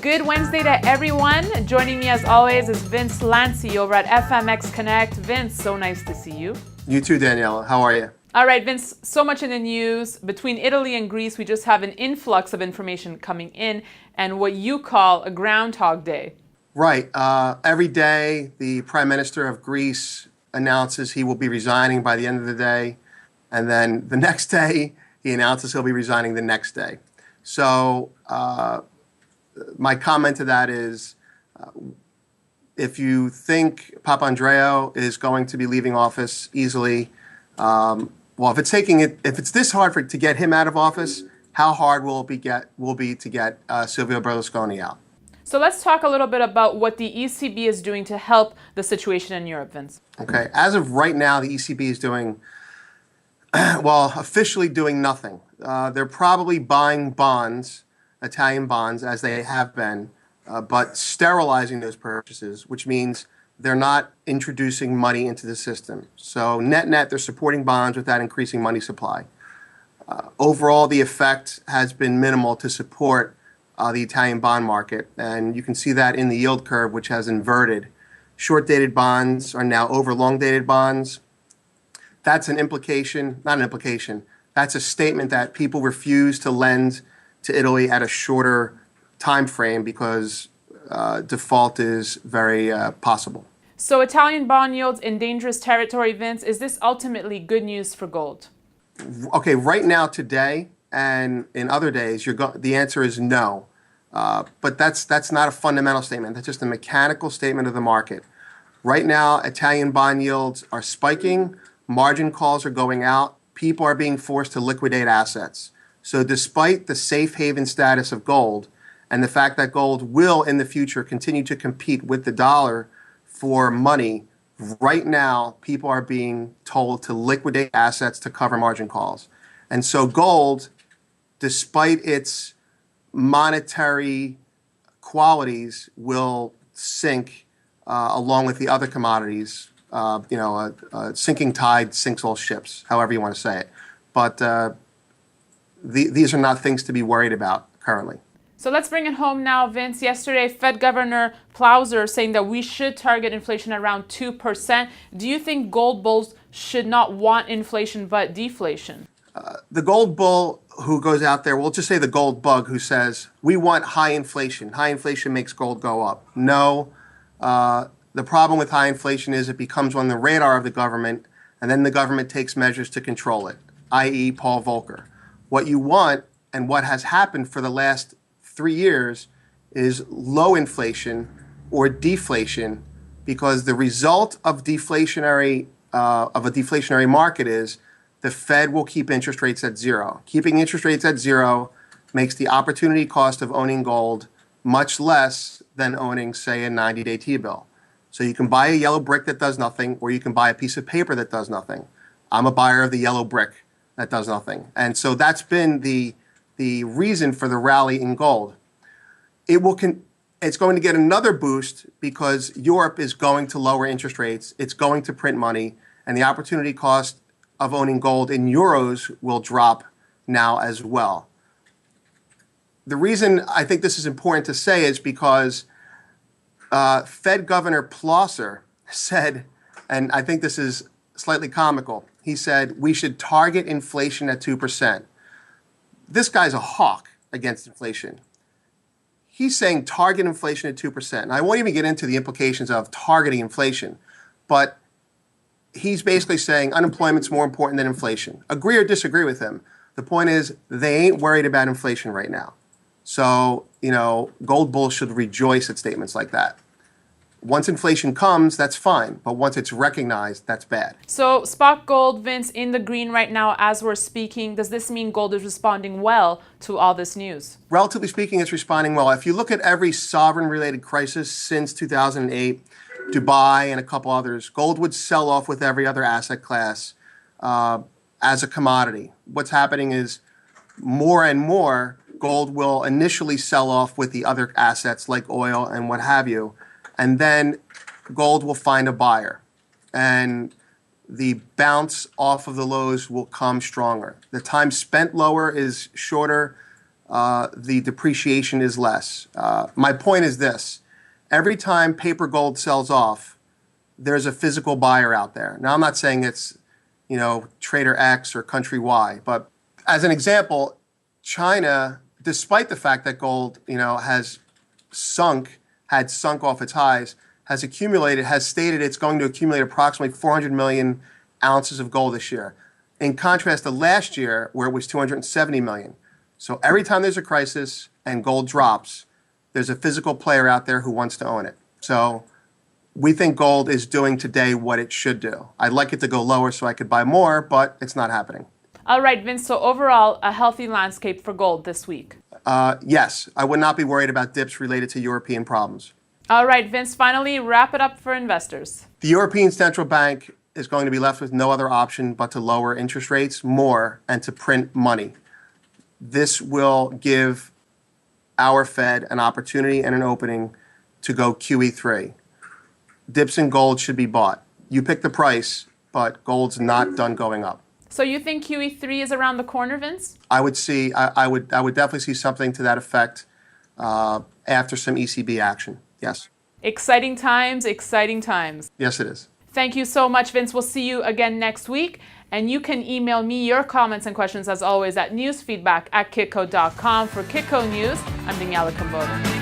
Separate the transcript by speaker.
Speaker 1: Good Wednesday to everyone. Joining me as always is Vince Lancy over at FMX Connect. Vince, so nice to see you.
Speaker 2: You too, Danielle. How are you?
Speaker 1: All right, Vince, so much in the news. Between Italy and Greece, we just have an influx of information coming in and what you call a Groundhog Day.
Speaker 2: Right. Every day, the Prime Minister of Greece announces he will be resigning by the end of the day. And then the next day, he announces he'll be resigning the next day. So my comment to that is, if you think Papandreou is going to be leaving office easily, well, if it's this hard to get him out of office, how hard will it be to get Silvio Berlusconi out?
Speaker 1: So let's talk a little bit about what the ECB is doing to help the situation in Europe, Vince.
Speaker 2: Okay. As of right now, the ECB is doing, well, officially doing nothing. They're probably buying bonds, Italian bonds, as they have been, but sterilizing those purchases, which means they're not introducing money into the system. So net, they're supporting bonds without increasing money supply. Overall, the effect has been minimal to support the Italian bond market, and you can see that in the yield curve, which has inverted. Short-dated bonds are now over long-dated bonds. That's an implication, not an implication, that's a statement that people refuse to lend to Italy at a shorter time frame because default is very possible.
Speaker 1: So Italian bond yields in dangerous territory, Vince. Is this ultimately good news for gold?
Speaker 2: Okay, right now, today, and in other days, the answer is no. But that's not a fundamental statement. That's just a mechanical statement of the market. Right now, Italian bond yields are spiking. Margin calls are going out. People are being forced to liquidate assets. So despite the safe haven status of gold and the fact that gold will in the future continue to compete with the dollar for money, right now people are being told to liquidate assets to cover margin calls. And so gold, despite its monetary qualities, will sink along with the other commodities. A sinking tide sinks all ships, however you want to say it. But these are not things to be worried about currently.
Speaker 1: So let's bring it home now, Vince. Yesterday, Fed Governor Plauser saying that we should target inflation around 2%. Do you think gold bulls should not want inflation but deflation?
Speaker 2: The gold bull who goes out there, we'll just say the gold bug who says, we want high inflation. High inflation makes gold go up. No. The problem with high inflation is it becomes on the radar of the government, and then the government takes measures to control it, i.e. Paul Volcker. What you want, and what has happened for the last 3 years, is low inflation or deflation, because the result of a deflationary market is the Fed will keep interest rates at zero. Keeping interest rates at zero makes the opportunity cost of owning gold much less than owning, say, a 90-day T-bill. So you can buy a yellow brick that does nothing, or you can buy a piece of paper that does nothing. I'm a buyer of the yellow brick that does nothing. And so that's been the reason for the rally in gold. It's going to get another boost because Europe is going to lower interest rates. It's going to print money, and the opportunity cost of owning gold in euros will drop now as well. The reason I think this is important to say is because Fed Governor Plauser said, and I think this is slightly comical, he said we should target inflation at 2%. This guy's a hawk against inflation. He's saying target inflation at 2%. And I won't even get into the implications of targeting inflation, but he's basically saying unemployment's more important than inflation. Agree or disagree with him. The point is they ain't worried about inflation right now. So, gold bulls should rejoice at statements like that. Once inflation comes, that's fine. But once it's recognized, that's bad.
Speaker 1: So spot gold, Vince, in the green right now as we're speaking. Does this mean gold is responding well to all this news?
Speaker 2: Relatively speaking, it's responding well. If you look at every sovereign-related crisis since 2008, Dubai and a couple others, gold would sell off with every other asset class as a commodity. What's happening is more and more gold will initially sell off with the other assets like oil and what have you. And then gold will find a buyer. And the bounce off of the lows will come stronger. The time spent lower is shorter. the depreciation is less. My point is this. Every time paper gold sells off, there's a physical buyer out there. Now, I'm not saying it's, Trader X or Country Y, but as an example, China, despite the fact that gold, had sunk off its highs, has stated it's going to accumulate approximately 400 million ounces of gold this year. In contrast to last year, where it was 270 million. So every time there's a crisis and gold drops, there's a physical player out there who wants to own it. So we think gold is doing today what it should do. I'd like it to go lower so I could buy more, but it's not happening.
Speaker 1: All right, Vince, so overall, a healthy landscape for gold this week.
Speaker 2: Yes, I would not be worried about dips related to European problems.
Speaker 1: All right, Vince, finally, wrap it up for investors.
Speaker 2: The European Central Bank is going to be left with no other option but to lower interest rates more and to print money. This will give our Fed an opportunity and an opening to go QE3. Dips in gold should be bought. You pick the price, but gold's not done going up.
Speaker 1: So you think QE3 is around the corner, Vince?
Speaker 2: I would definitely see something to that effect after some ECB action. Yes.
Speaker 1: Exciting times, exciting times.
Speaker 2: Yes, it is.
Speaker 1: Thank you so much, Vince. We'll see you again next week. And you can email me your comments and questions, as always, at newsfeedback@kitco.com. For Kitco News, I'm Daniela Camboto.